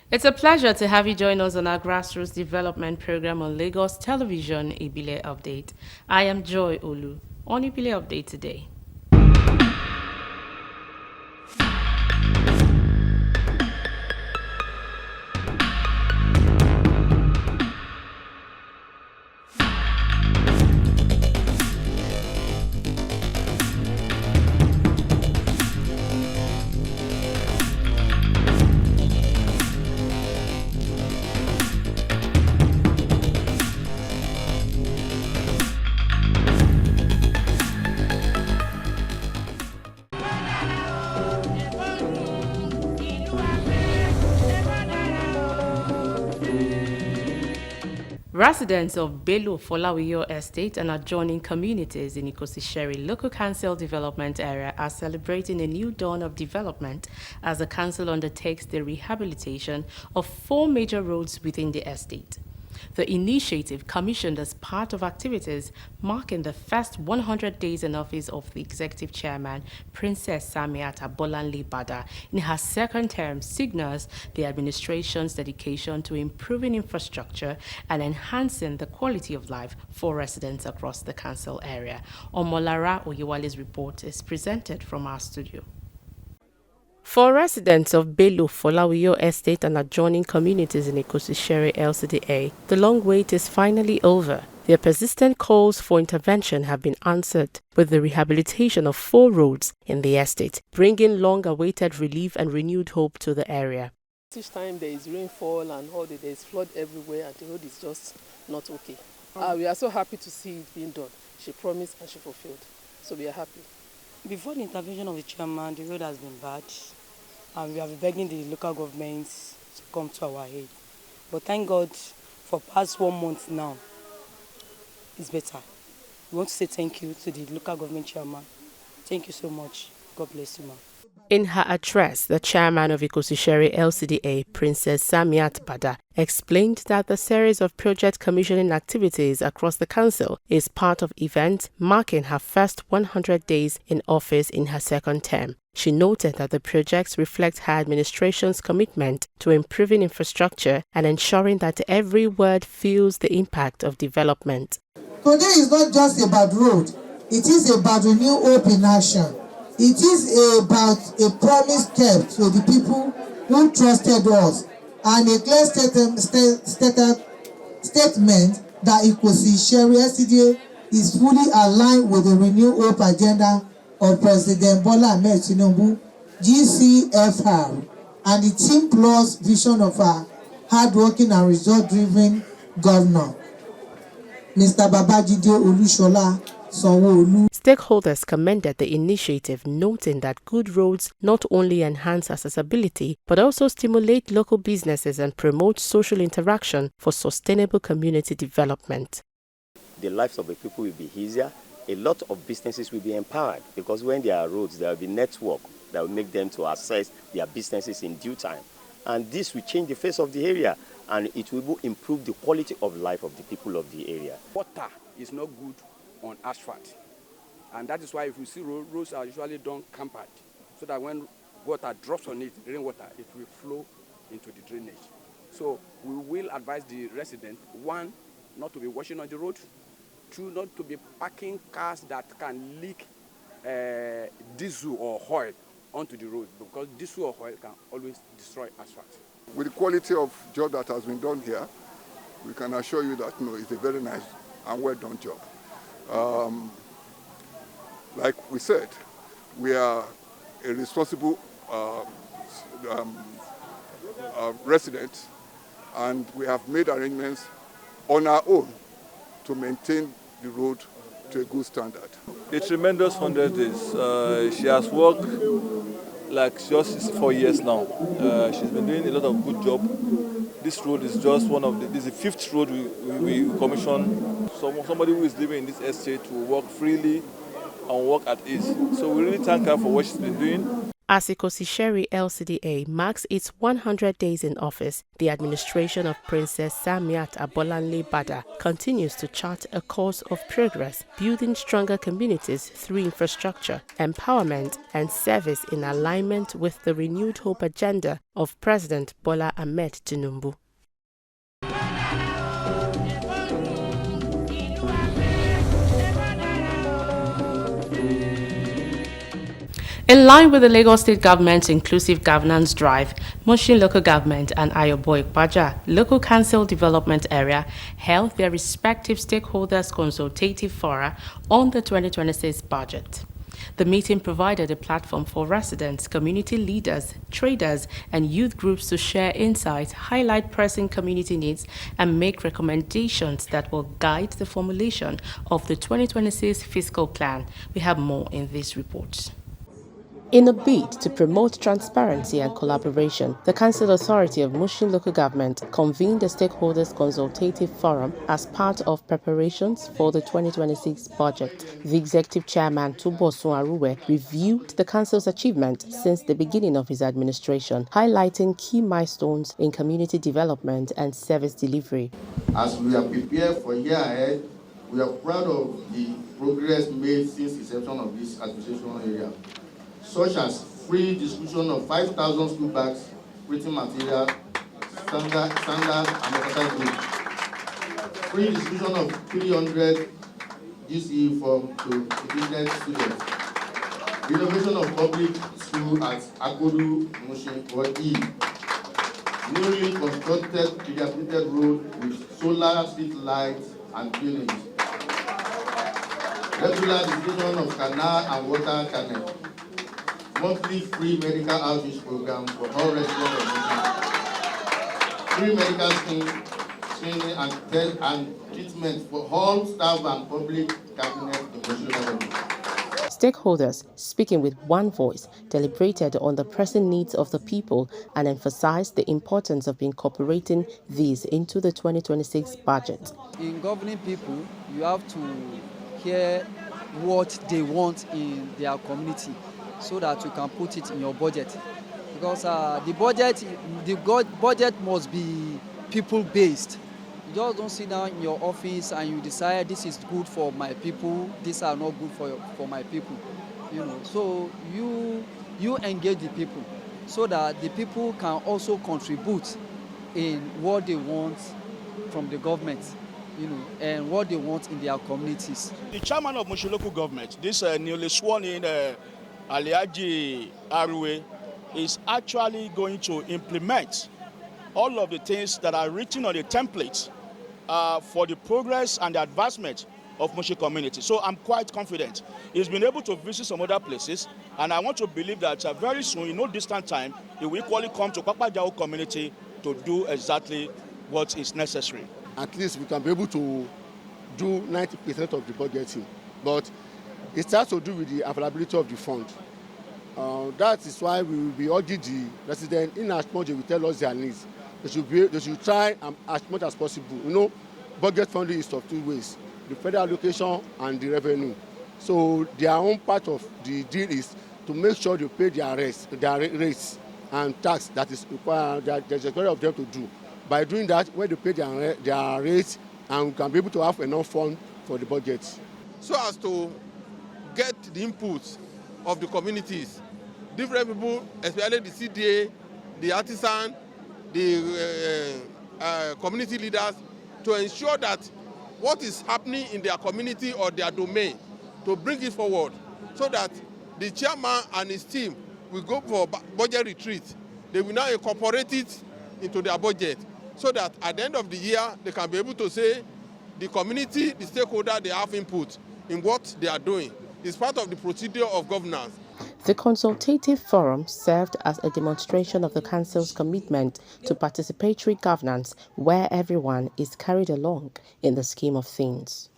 It's a pleasure to have you join us on our grassroots development program on Lagos Television Ibile Update. I am Joy Olu on Ibile Update today. Residents of Belo Folawiyo Estate and adjoining communities in Ikosi Isheri Local Council Development Area are celebrating a new dawn of development as the council undertakes the rehabilitation of 4 major roads within the estate. The initiative commissioned as part of activities marking the first 100 days in office of the executive chairman, Princess Samiata Bolanle-Bada, in her second term signals the administration's dedication to improving infrastructure and enhancing the quality of life for residents across the council area. Omolara Oyewale's report is presented from our studio. For residents of Belo Folawiyo Estate and adjoining communities in Ikosi Isheri LCDA, the long wait is finally over. Their persistent calls for intervention have been answered with the rehabilitation of 4 roads in the estate, bringing long-awaited relief and renewed hope to the area. Each time there is rainfall and all there is flood everywhere and the road is just not okay. We are so happy to see it being done. She promised and she fulfilled. So we are happy. Before the intervention of the chairman, the road has been bad, and we have been begging the local governments to come to our aid. But thank God, for past 1 month now, it's better. We want to say thank you to the local government chairman. Thank you so much. God bless you, ma'am. In her address, the chairman of Ikosi Isheri LCDA, Princess Samiat Bada, explained that the series of project commissioning activities across the council is part of events marking her first 100 days in office in her second term. She noted that the projects reflect her administration's commitment to improving infrastructure and ensuring that every word feels the impact of development. Today is not just about road, it is about renewed hope in action. It is about a promise kept to the people who trusted us and a clear statement that Ikosi Isheri LCDA is fully aligned with the renewed hope agenda of President Bola Ahmed Tinubu, GCFR, and the Team Plus vision of our hardworking and result-driven governor, Mr. Babajide Olushola Sanwo-Olu. Stakeholders commended the initiative, noting that good roads not only enhance accessibility but also stimulate local businesses and promote social interaction for sustainable community development. The lives of the people will be easier. A lot of businesses will be empowered because when there are roads, there will be network that will make them to access their businesses in due time. And this will change the face of the area and it will improve the quality of life of the people of the area. Water is not good on asphalt. And that is why if you see roads are usually done campered, so that when water drops on it, rainwater, it will flow into the drainage. So we will advise the resident, 1, not to be washing on the road, 2, not to be parking cars that can leak diesel or oil onto the road, because diesel or oil can always destroy asphalt. With the quality of job that has been done here, we can assure you that it's a very nice and well done job. Like we said, we are a responsible resident, and we have made arrangements on our own to maintain the road to a good standard. A tremendous 100 days. She has worked like just 4 years now. She's been doing a lot of good job. This road is just one of this is the 5th road we commissioned. Somebody who is living in this estate to work freely and work at ease. So we really thank her for what she's been doing. As Ikosi Isheri LCDA marks its 100 days in office, the administration of Princess Samiat Abolanle Bada continues to chart a course of progress, building stronger communities through infrastructure, empowerment, and service in alignment with the renewed hope agenda of President Bola Ahmed Tinubu. In line with the Lagos State Government's inclusive governance drive, Mushin Local Government and Ayobo-Ipaja Local Council Development Area held their respective stakeholders' consultative fora on the 2026 budget. The meeting provided a platform for residents, community leaders, traders, and youth groups to share insights, highlight pressing community needs, and make recommendations that will guide the formulation of the 2026 fiscal plan. We have more in this report. In a bid to promote transparency and collaboration, the Council Authority of Mushin Local Government convened a stakeholders consultative forum as part of preparations for the 2026 budget. The Executive Chairman, Tubosun Aruwe, reviewed the Council's achievement since the beginning of his administration, highlighting key milestones in community development and service delivery. As we are prepared for year ahead, we are proud of the progress made since inception of this administration area, such as free distribution of 5,000 school bags, written material, standard and exercise books, free distribution of 300 GCE forms to business students, renovation of public school at Akodu Mushin Ward E, newly constructed rehabilitated road with solar street lights and buildings, regular distribution of canal and water channel, monthly free medical outreach program for all residents of Mushin, free medical screening and treatment for all staff and public cabinet in Mushin. Stakeholders, speaking with one voice, deliberated on the pressing needs of the people and emphasized the importance of incorporating these into the 2026 budget. In governing people, you have to hear what they want in their community, so that you can put it in your budget, because the budget must be people-based. You just don't sit down in your office and you decide this is good for my people, these are not good for my people. So you engage the people so that the people can also contribute in what they want from the government, and what they want in their communities. The chairman of Mushin Local Government, this newly sworn in Aliaji Aruwe, is actually going to implement all of the things that are written on the template for the progress and the advancement of Mushin community. So I'm quite confident. He's been able to visit some other places, and I want to believe that very soon, in no distant time, he will equally come to Kwakpajao community to do exactly what is necessary. At least we can be able to do 90% of the budgeting, but it has to do with the availability of the fund. That is why we will be urging the residents, in as much as they will tell us their needs, they should try as much as possible. Budget funding is of two ways: the federal allocation and the revenue. So their own part of the deal is to make sure they pay their rates and tax that is required, that there's a lot of them to do. By doing that, when they pay their rates, and we can be able to have enough fund for the budget. So as to get the input of the communities, different people, especially the CDA, the artisan, the community leaders, to ensure that what is happening in their community or their domain, to bring it forward, so that the chairman and his team will go for budget retreat. They will now incorporate it into their budget, so that at the end of the year, they can be able to say the community, the stakeholder, they have input in what they are doing. It's part of the procedure of governance. The consultative forum served as a demonstration of the Council's commitment to participatory governance, where everyone is carried along in the scheme of things.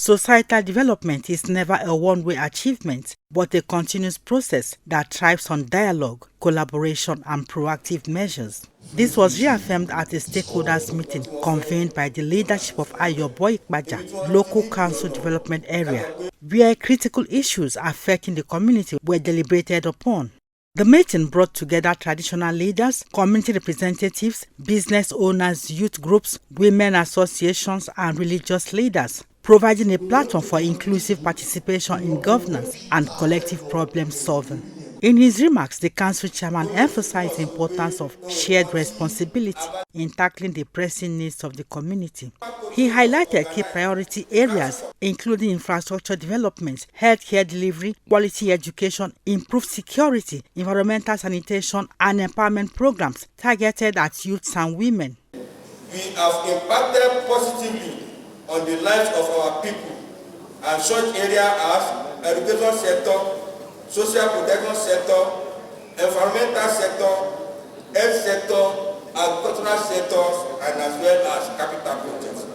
Societal development is never a one-way achievement, but a continuous process that thrives on dialogue, collaboration, and proactive measures. This was reaffirmed at a stakeholders meeting convened by the leadership of Ayobo-Ipaja Local Council Development Area, where critical issues affecting the community were deliberated upon. The meeting brought together traditional leaders, community representatives, business owners, youth groups, women associations, and religious leaders, providing a platform for inclusive participation in governance and collective problem solving. In his remarks, the council chairman emphasized the importance of shared responsibility in tackling the pressing needs of the community. He highlighted key priority areas, including infrastructure development, healthcare delivery, quality education, improved security, environmental sanitation, and empowerment programs targeted at youths and women. We have impacted positively on the lives of our people, and such areas as education sector, social protection sector, environmental sector, health sector, agricultural sectors, and as well as capital projects.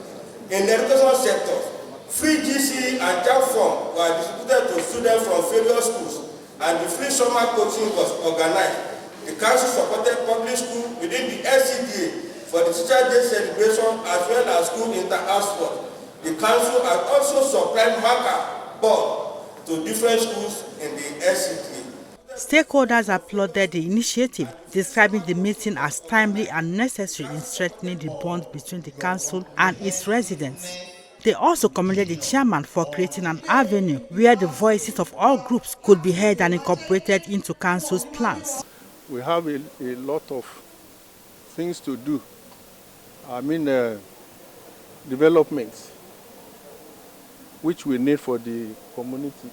In the education sector, free GC and JAB form were distributed to students from various schools, and the free summer coaching was organized. The council supported public school within the LCDA for the Teacher Day celebration as well as school inter-house sport. The council has also supplied marker board to different schools in the LCDA. Stakeholders applauded the initiative, describing the meeting as timely and necessary in strengthening the bond between the council and its residents. They also commended the chairman for creating an avenue where the voices of all groups could be heard and incorporated into council's plans. We have a lot of things to do. Developments which we need for the community.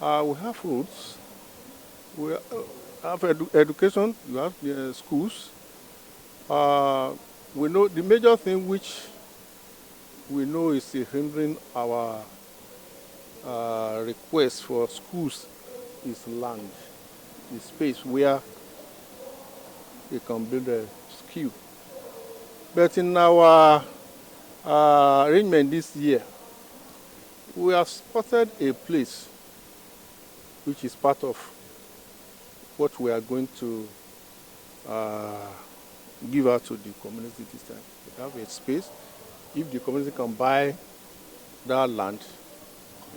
We have roads, we have education, we have schools. We know the major thing which we know is hindering our request for schools is land, the space where we can build a school. But in our arrangement this year, we have spotted a place which is part of what we are going to give out to the community this time. We have a space. If the community can buy that land,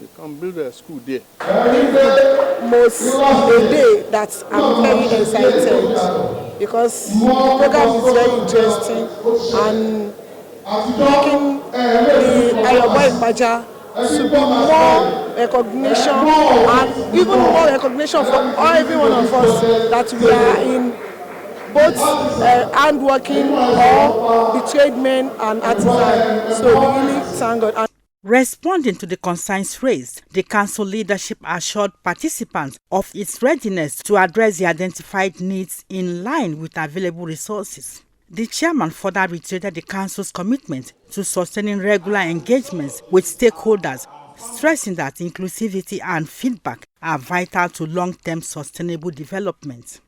we can build a school there. Most a day that I'm very excited because the program is very interesting and making the Ayobo-Ipaja to be more recognition and even more recognition for every one of us that we are in both handworking or the tradesmen and artisans. So we really thank God. Responding to the concerns raised, the council leadership assured participants of its readiness to address the identified needs in line with available resources. The chairman further reiterated the council's commitment to sustaining regular engagements with stakeholders, stressing that inclusivity and feedback are vital to long-term sustainable development.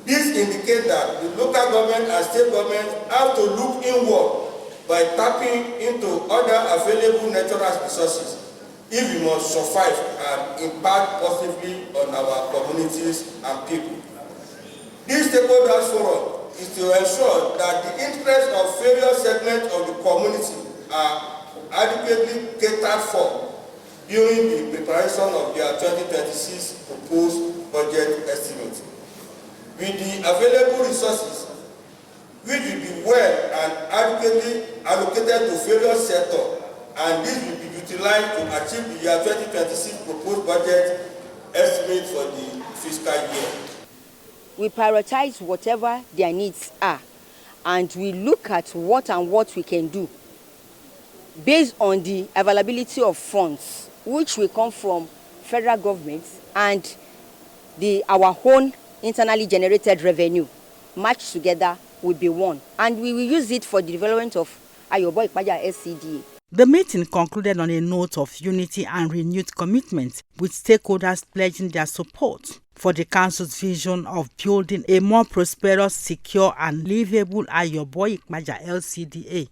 This indicates that the local government and state government have to look inward by tapping into other available natural resources if we must survive and impact positively on our communities and people. This stakeholders forum is to ensure that the interests of various segments of the community are adequately catered for during the preparation of their 2026 proposed budget estimate. With the available resources, which will be well and adequately allocated to various sectors, and this will be utilized to achieve the year 2026 proposed budget estimate for the fiscal year. We prioritize whatever their needs are, and we look at what we can do based on the availability of funds, which will come from federal government and our own internally generated revenue. Matched together will be one, and we will use it for the development of Ayobo-Ipaja LCDA. The meeting concluded on a note of unity and renewed commitment, with stakeholders pledging their support for the council's vision of building a more prosperous, secure, and livable Ayobo-Ipaja LCDA.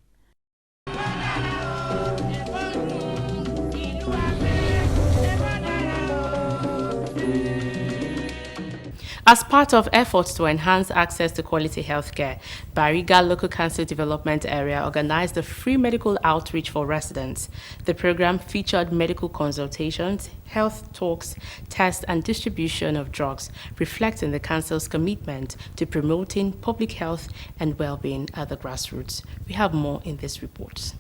As part of efforts to enhance access to quality healthcare, Bariga Local Council Development Area organized a free medical outreach for residents. The program featured medical consultations, health talks, tests, and distribution of drugs, reflecting the council's commitment to promoting public health and well-being at the grassroots. We have more in this report.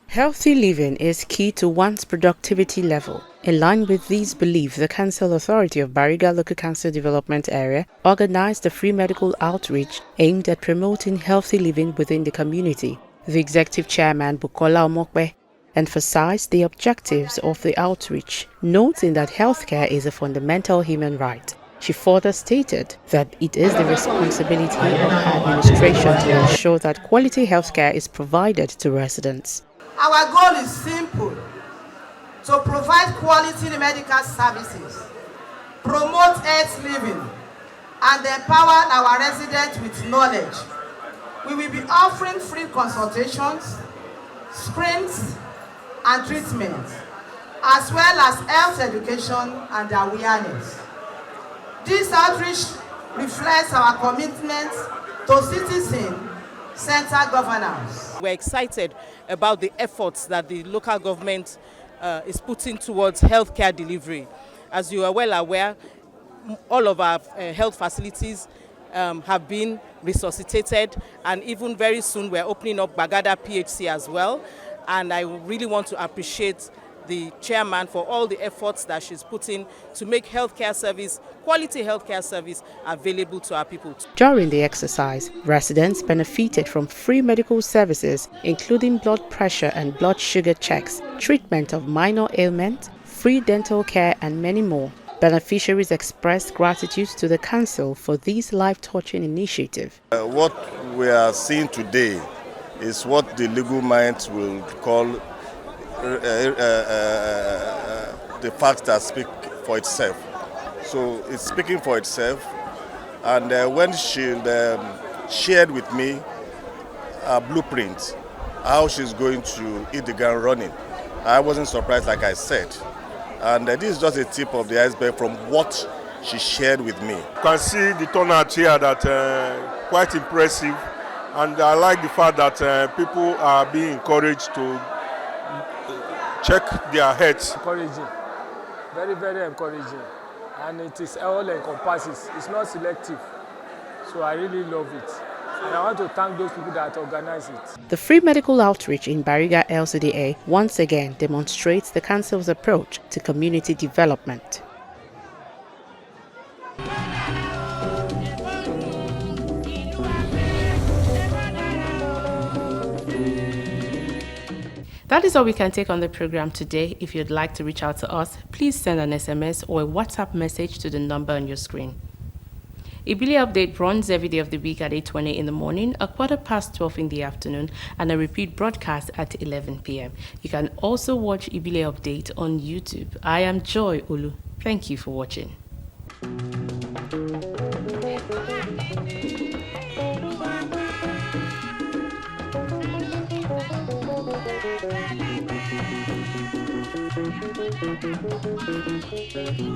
Healthy living is key to one's productivity level. In line with these beliefs, the Council Authority of Bariga Local Council Development Area organized a free medical outreach aimed at promoting healthy living within the community. The Executive Chairman, Bukola Omokwe, emphasized the objectives of the outreach, noting that healthcare is a fundamental human right. She further stated that it is the responsibility of her administration to ensure that quality healthcare is provided to residents. Our goal is simple: to provide quality medical services, promote health living, and empower our residents with knowledge. We will be offering free consultations, screens, and treatments, as well as health education and awareness. This outreach reflects our commitment to citizen-centered governance. We're excited about the efforts that the local government is putting towards healthcare delivery. As you are well aware, all of our health facilities have been resuscitated, and even very soon we're opening up Bagada PHC as well. And I really want to appreciate the chairman for all the efforts that she's putting to make healthcare service, quality healthcare service, available to our people. During the exercise, residents benefited from free medical services, including blood pressure and blood sugar checks, treatment of minor ailments, free dental care, and many more. Beneficiaries expressed gratitude to the council for this life-touching initiative. What we are seeing today is what the legal minds will call the facts that speak for itself. So it's speaking for itself, and when she shared with me a blueprint, how she's going to hit the ground running, I wasn't surprised, like I said. And this is just a tip of the iceberg from what she shared with me. You can see the turnout here that quite impressive, and I like the fact that people are being encouraged to check their heads. Encouraging, very, very encouraging, and it is all encompasses. It's not selective, so I really love it. And I want to thank those people that organize it. The free medical outreach in Bariga LCDA once again demonstrates the council's approach to community development. That is all we can take on the program today. If you'd like to reach out to us, please send an SMS or a WhatsApp message to the number on your screen. Ibile Update runs every day of the week at 8:20 in the morning, 12:15 in the afternoon, and a repeat broadcast at 11 p.m. You can also watch Ibile Update on YouTube. I am Joy Olu. Thank you for watching. Thank you.